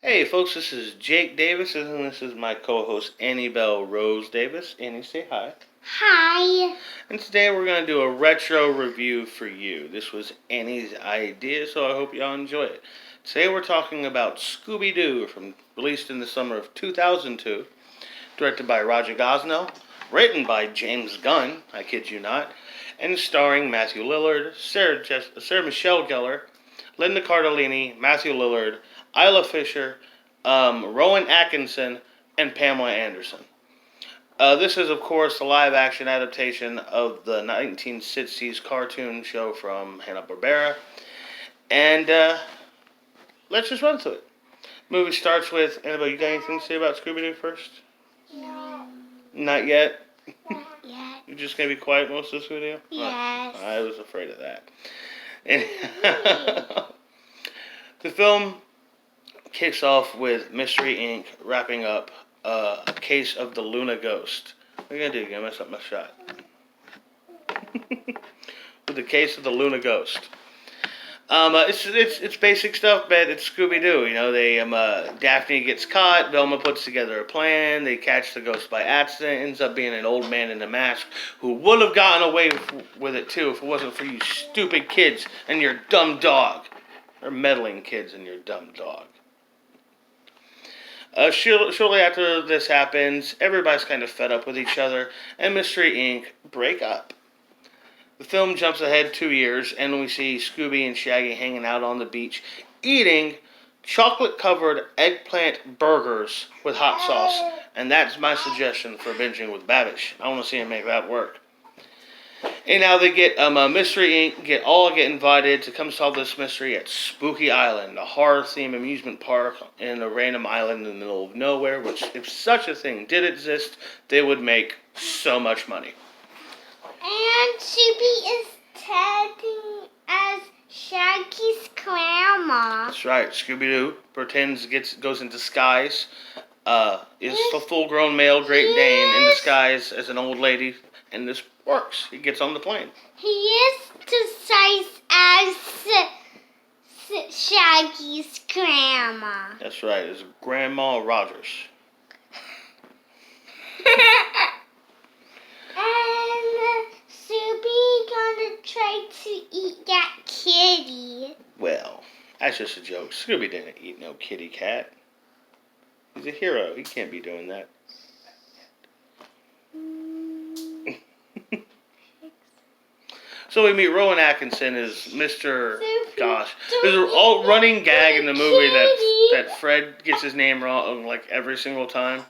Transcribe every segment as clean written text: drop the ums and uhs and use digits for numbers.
Hey folks, this is Jake Davis, and this is my co-host Annie Bell Rose Davis. Annie, say hi. Hi. And today we're going to do a retro review for you. This was Annie's idea, so I hope y'all enjoy it. Today we're talking about Scooby-Doo, released in the summer of 2002, directed by Roger Gosnell, written by James Gunn, I kid you not, and starring Matthew Lillard, Sarah Michelle Gellar, Linda Cardellini, Matthew Lillard, Isla Fisher, Rowan Atkinson, and Pamela Anderson. This is, of course, a live-action adaptation of the 1960s cartoon show from Hanna-Barbera. And let's just run through it. The movie starts with, Annabelle, you got anything to say about Scooby-Doo first? No. Not yet? Not yet. You're just going to be quiet most of this video? Yes. I was afraid of that. And the film kicks off with Mystery Inc. wrapping up a case of the Luna Ghost. What are you going to do? You're going to mess up my shot. With the case of the Luna Ghost. It's basic stuff, but it's Scooby-Doo. You know, Daphne gets caught. Velma puts together a plan. They catch the ghost by accident. Ends up being an old man in a mask who would have gotten away with it too if it wasn't for you stupid kids and your dumb dog, or meddling kids and your dumb dog. Shortly after this happens, everybody's kind of fed up with each other, and Mystery Inc. break up. The film jumps ahead 2 years, and we see Scooby and Shaggy hanging out on the beach, eating chocolate-covered eggplant burgers with hot sauce. And that's my suggestion for binging with Babish. I want to see him make that work. And now they get Mystery Inc. get invited to come solve this mystery at Spooky Island, a horror-themed amusement park in a random island in the middle of nowhere. Which, if such a thing did exist, they would make so much money. And Scooby is tagging as Shaggy's grandma. That's right. Scooby-Doo goes in disguise. Is a full-grown male Great Dane in disguise as an old lady, and this works. He gets on the plane. He is disguised as Shaggy's grandma. That's right. It's Grandma Rogers. And Scooby gonna try to eat that kitty. Well, that's just a joke. Scooby didn't eat no kitty cat. He's a hero. He can't be doing that. So we meet Rowan Atkinson as Mr. Gosh. There's a running gag in the movie that Fred gets his name wrong like every single time.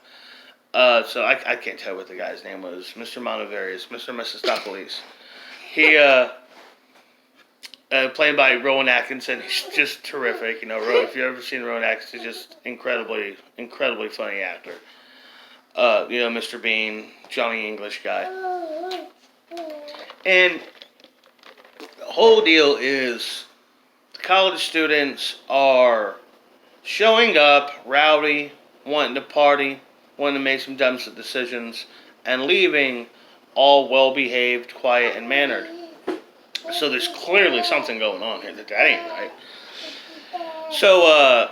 So I can't tell what the guy's name was. Mr. Monteverius, Mr. Mephistophelies. He played by Rowan Atkinson. He's just terrific. You know, if you've ever seen Rowan Atkinson, he's just incredibly funny actor. You know, Mr. Bean, Johnny English guy. And the whole deal is the college students are showing up, rowdy, wanting to party, wanting to make some dumb decisions, and leaving all well-behaved, quiet, and mannered. So there's clearly something going on here that ain't right. So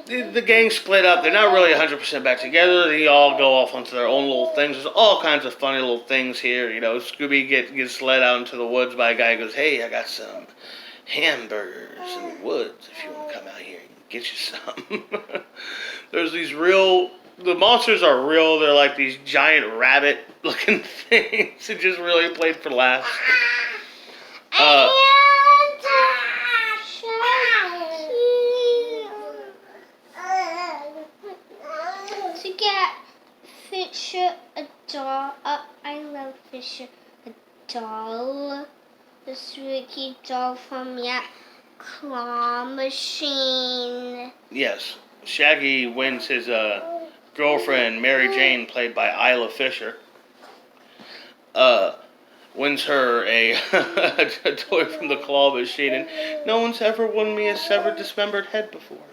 the gang split up. They're not really 100% back together. They all go off onto their own little things. There's all kinds of funny little things here. You know, Scooby gets led out into the woods by a guy who goes, "Hey, I got some hamburgers in the woods if you want to come out here and get you some." There's these the monsters are real. They're like these giant rabbit-looking things. It just really played for laughs. To get Fisher a doll. I love Fisher a doll. The Swiggy doll from that claw machine. Yes, Shaggy wins his girlfriend, Mary Jane, played by Isla Fisher. Wins her a toy from the claw machine, and no one's ever won me a severed, dismembered head before.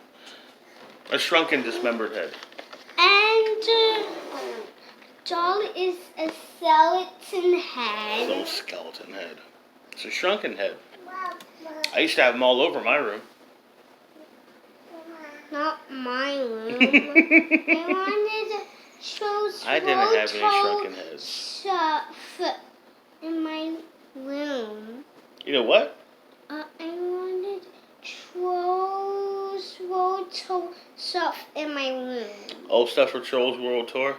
A shrunken, dismembered head. And doll is a skeleton head. Little skeleton head. It's a shrunken head. I used to have them all over my room. Not my I wanted Troll's I didn't have any shrunken Roto heads. stuff in my room. You know what? I wanted Troll's Roto stuff in my room. Old stuff for Trolls World Tour?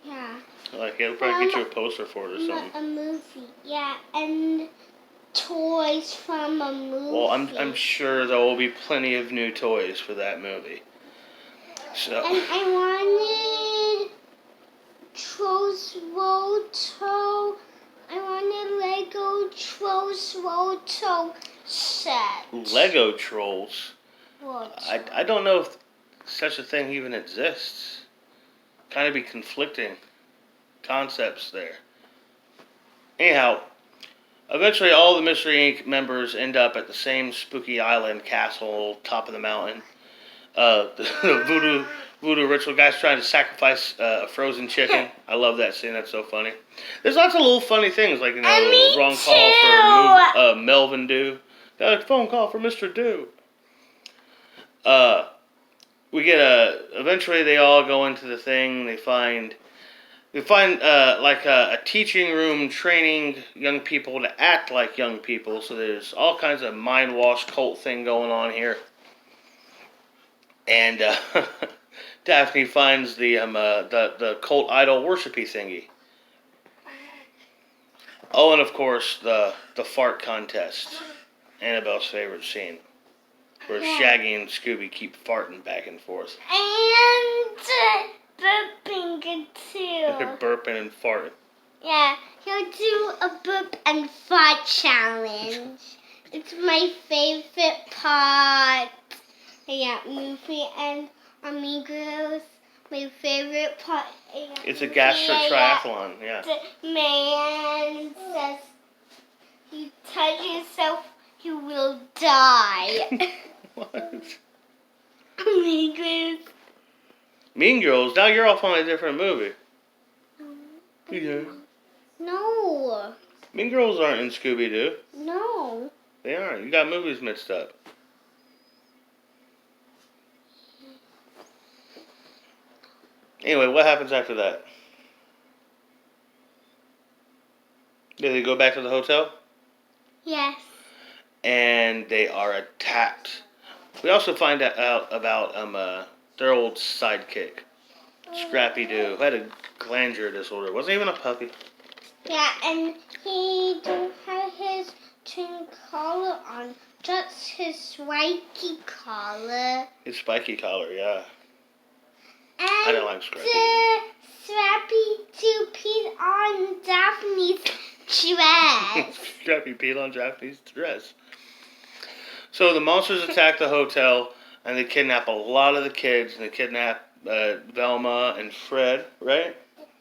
Yeah. Like, it'll probably get you a poster for it or something. A movie, yeah, and toys from a movie. Well, I'm sure there will be plenty of new toys for that movie. So. And I wanted Trolls Roto. I wanted Lego Trolls Roto set. Lego Trolls? Roto. I don't know if such a thing even exists. Kind of be conflicting concepts there. Anyhow, eventually all the Mystery Inc. members end up at the same spooky island castle, top of the mountain. The voodoo ritual guy's trying to sacrifice a frozen chicken. I love that scene. That's so funny. There's lots of little funny things, like, Me wrong too. call for Melvin Dew. Got a phone call for Mr. Dew. We get eventually they all go into the thing. They find like a teaching room training young people to act like young people. So there's all kinds of mind wash cult thing going on here. And Daphne finds the cult idol worshipy thingy. Oh, and of course the fart contest, Annabelle's favorite scene, where Shaggy and Scooby keep farting back and forth. And burping too. They're burping and farting. Yeah, he'll do a burp and fart challenge. It's my favorite part. Yeah, movie and Amigos. My favorite part. It's a gastro triathlon, yeah. The man says, you touch yourself, you will die. What? Amigos. Mean Girls? Now you're off on a different movie. Yeah. No. Mean Girls aren't in Scooby-Doo. No. They aren't. You got movies mixed up. Anyway, what happens after that? Do they go back to the hotel? Yes. And they are attacked. We also find out about their old sidekick, Scrappy-Doo, who had a glandular disorder. Wasn't even a puppy. Yeah, and he don't have his twin collar on, just his spiky collar. His spiky collar, yeah. And I don't like Scrappy. Scrappy-Doo peed on Daphne's dress. Scrappy peed on Daphne's dress. So the monsters attack the hotel, and they kidnap a lot of the kids, and they kidnap Velma and Fred, right?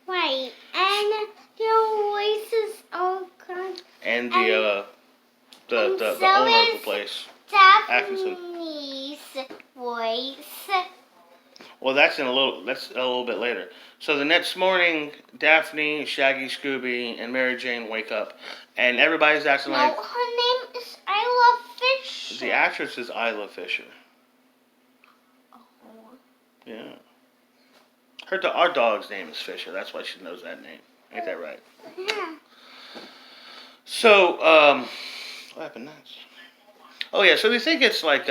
Right, and their voices all gone. And the so owner of the place. Daphne's voice. Well, that's a little bit later. So the next morning, Daphne, Shaggy, Scooby, and Mary Jane wake up, and everybody's acting like. No, her name is Isla Fisher. The actress is Isla Fisher. Oh. Yeah. Our dog's name is Fisher. That's why she knows that name. Ain't that right? Yeah. So, what happened next? Oh yeah, so they think it's like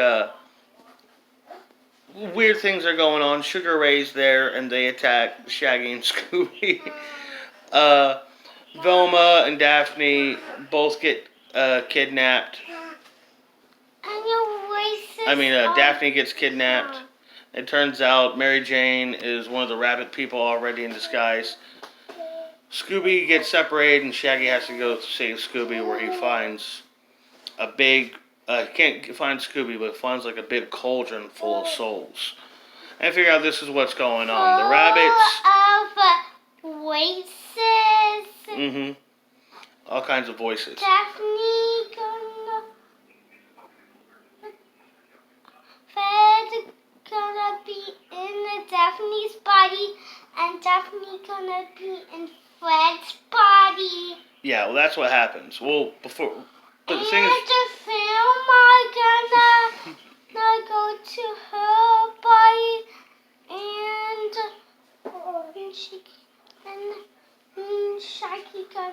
weird things are going on. Sugar Ray's there, and they attack Shaggy and Scooby. Velma and Daphne both get kidnapped. And your voices Daphne gets kidnapped. It turns out Mary Jane is one of the rabbit people already in disguise. Scooby gets separated, and Shaggy has to go save Scooby, where he finds a big. He can't find Scooby, but finds like a big cauldron full of souls. And I figure out this is what's going on. The rabbits. Of voices. Mm-hmm. All kinds of voices. Daphne Fred gonna be in Daphne's body, and Daphne gonna be in Fred's body. Yeah, well, that's what happens. Well, before. But the thing is, the film are gonna go to her body,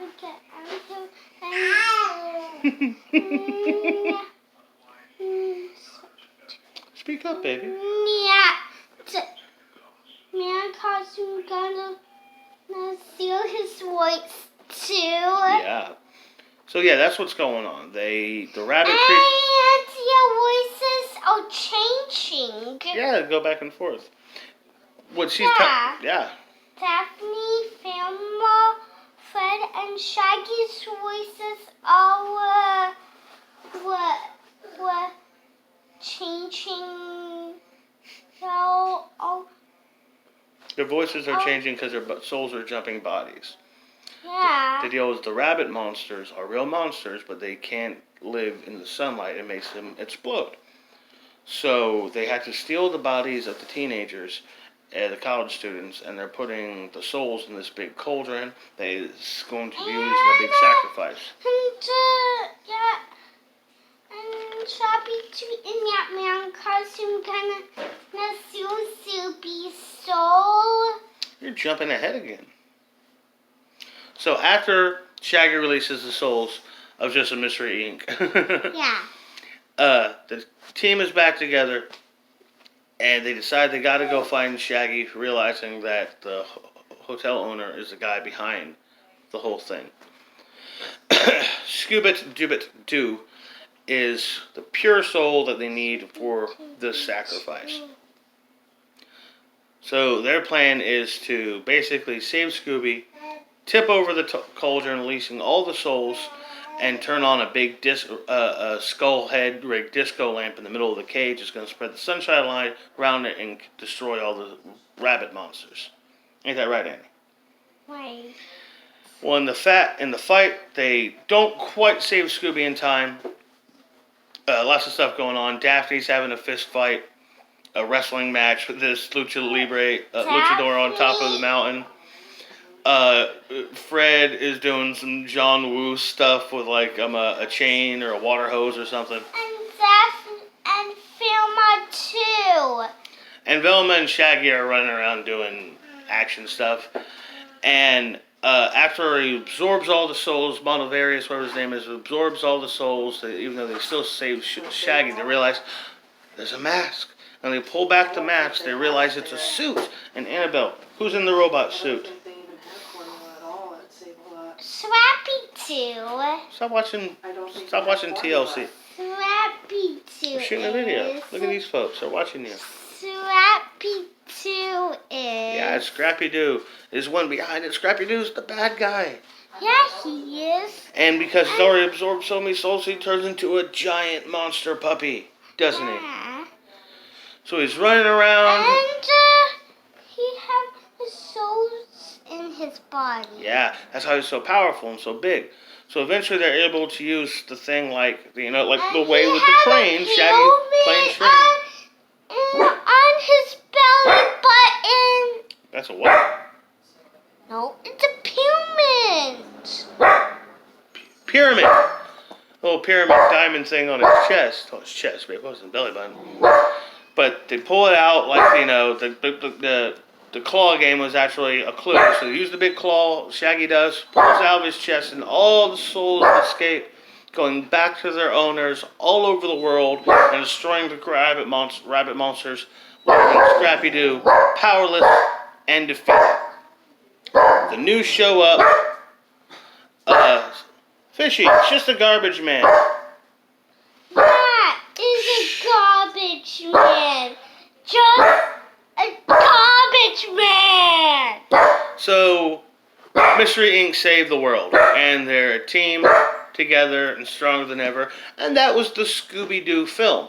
to get out and Speak up, baby. Man costume gonna steal his voice too. Yeah. So yeah, that's what's going on. The rabbit And your voices are changing. Yeah, go back and forth. What she's yeah. Daphne, Thelma, Fred, and Shaggy's voices are were changing. Their voices are changing because their souls are jumping bodies. Yeah. The deal is the rabbit monsters are real monsters, but they can't live in the sunlight. It makes them explode. So they had to steal the bodies of the teenagers, the college students, and they're putting the souls in this big cauldron that is going to be used in a big sacrifice. And Scooby-Doo in that man costume gonna steal Soupy's soul. You're jumping ahead again. So after Shaggy releases the souls of Just a Mystery Inc. Yeah. The team is back together, and they decide they got to go find Shaggy, realizing that the hotel owner is the guy behind the whole thing. Scooby-Doo is the pure soul that they need for this sacrifice. So their plan is to basically save Scooby, tip over the cauldron, releasing all the souls, and turn on a big skull head rigged disco lamp in the middle of the cage. It's going to spread the sunshine light around it and destroy all the rabbit monsters. Ain't that right, Annie? Right. Well, in the fight, they don't quite save Scooby in time. Lots of stuff going on. Daphne's having a fist fight, a wrestling match with this luchador on top of the mountain. Fred is doing some John Woo stuff with like a chain or a water hose or something. And Velma too. And Velma and Shaggy are running around doing action stuff. And after he absorbs all the souls, Monovarius, whatever his name is, absorbs all the souls, even though they still save Shaggy, they realize there's a mask. And they pull back the mask, they realize it's a suit. And Annabelle, who's in the robot suit? Scrappy-Doo. Stop watching TLC. Scrappy-Doo. We're shooting a video. Look at these folks. They're watching you. Scrappy-Doo is. Yeah, it's Scrappy-Doo. There's one behind it. Scrappy-Doo's the bad guy. Yeah, he is. And because he's already absorbed so many souls, he turns into a giant monster puppy, doesn't he? So he's running around. And he has the souls in his body. Yeah, that's how he's so powerful and so big. So eventually they're able to use the thing like the way with the train, Shaggy playing train. On his belly button. That's a what? No, it's a Pyramid. Little pyramid diamond thing on his chest. Oh, his chest, but it wasn't belly button. But they pull it out like, the claw game was actually a clue. So they use the big claw, Shaggy does, pulls it out of his chest, and all the souls escape, going back to their owners all over the world and destroying the rabbit monsters, leaving Scrappy-Doo powerless and defeated. The news show up. Fishy, it's just a garbage man. That is a garbage man. Just a garbage man. So, Mystery Inc. saved the world, and they're a team together and stronger than ever, and that was the Scooby-Doo film.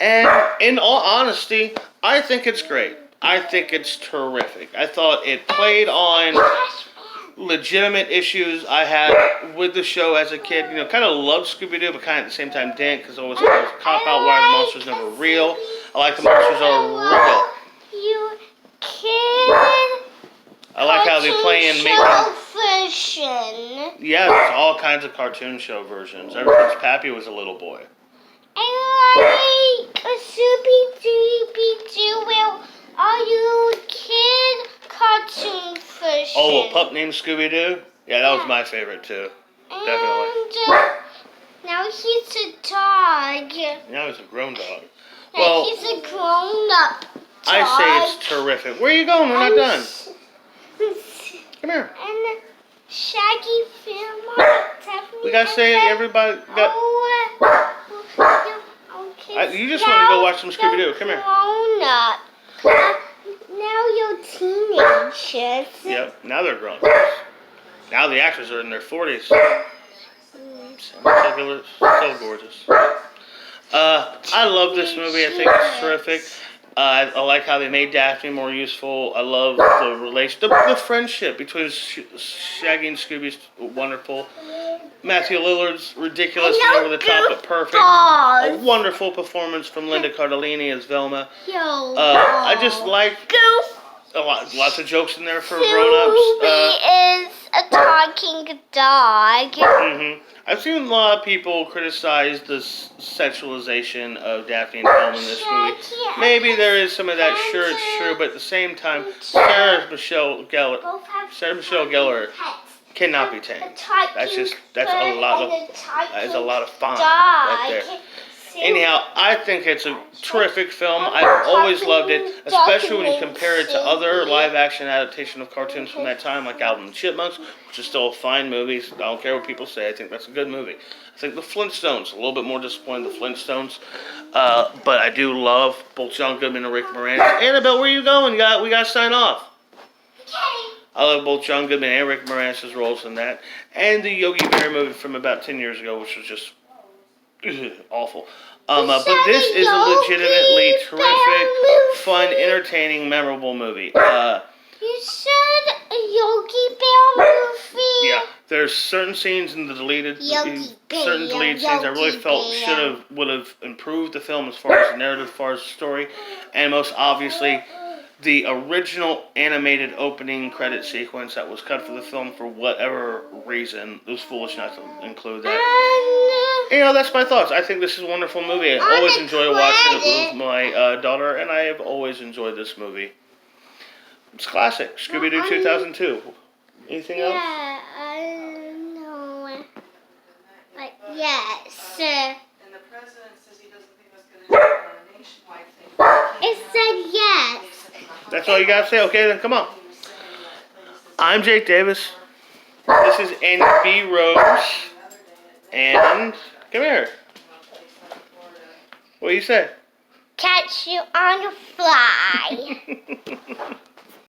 And in all honesty, I think it's great. I think it's terrific. I thought it played on legitimate issues I had with the show as a kid. Kind of loved Scooby-Doo, but kind of at the same time didn't, because it was a cop-out why the monsters never real. I like the monsters are real. You kid. I like how they play and make them. Version. Yeah, there's all kinds of cartoon show versions. Ever since Pappy was a little boy. I like a Scooby-Doo. Well, are you kid cartoon version? Oh, a pup named Scooby-Doo? Yeah, that was my favorite too. Definitely. And now he's a dog. Now he's a grown dog. Yeah, Well, he's a grown-up dog. I say it's terrific. Where are you going? We're not done. Come here. And Shaggy film. We gotta say everybody got. You just want to go watch some Scooby-Doo. Come here. Grown up. Now you're teenagers. Yep. Now they're grown. Now the actors are in their 40s. So gorgeous. I love this movie. I think it's terrific. I like how they made Daphne more useful. I love the friendship between Shaggy and Scooby's wonderful. Matthew Lillard's ridiculous and over the top but perfect. A wonderful performance from Linda Cardellini as Velma. I just like lots of jokes in there for grown-ups. Scooby is a talking dog. I've seen a lot of people criticize the sexualization of Daphne and Velma in this movie. Maybe there is some of that, sure it's true, but at the same time, Sarah Michelle Gellar cannot be tamed. That's a lot of fun right there. Anyhow, I think it's a terrific film. I've always loved it, especially when you compare it to other live-action adaptation of cartoons from that time, like Alvin and the Chipmunks, which is still a fine movie. I don't care what people say. I think that's a good movie. I think the Flintstones, a little bit more disappointing, the Flintstones. But I do love both John Goodman and Rick Moranis. Annabelle, where are you going? We got to sign off. I love both John Goodman and Rick Moranis' roles in that. And the Yogi Bear movie from about 10 years ago, which was just awful. But this is a legitimately terrific, fun, entertaining, memorable movie. You said a Yogi Bear movie? Yeah, there's certain scenes in the deleted scenes I really felt would have improved the film as far as the narrative, as far as the story, and most obviously the original animated opening credit sequence that was cut for the film for whatever reason. It was foolish not to include that. That's my thoughts. I think this is a wonderful movie. I always enjoy watching it with my daughter, and I have always enjoyed this movie. It's classic. Scooby-Doo 2002. Anything else? Yeah, no. Like, yes. And the president says he doesn't think that's going to happen on a nationwide thing. It said yes. That's all you got to say? Okay, then come on. I'm Jake Davis. This is Annie B. Rose. And come here. What do you say? Catch you on the fly.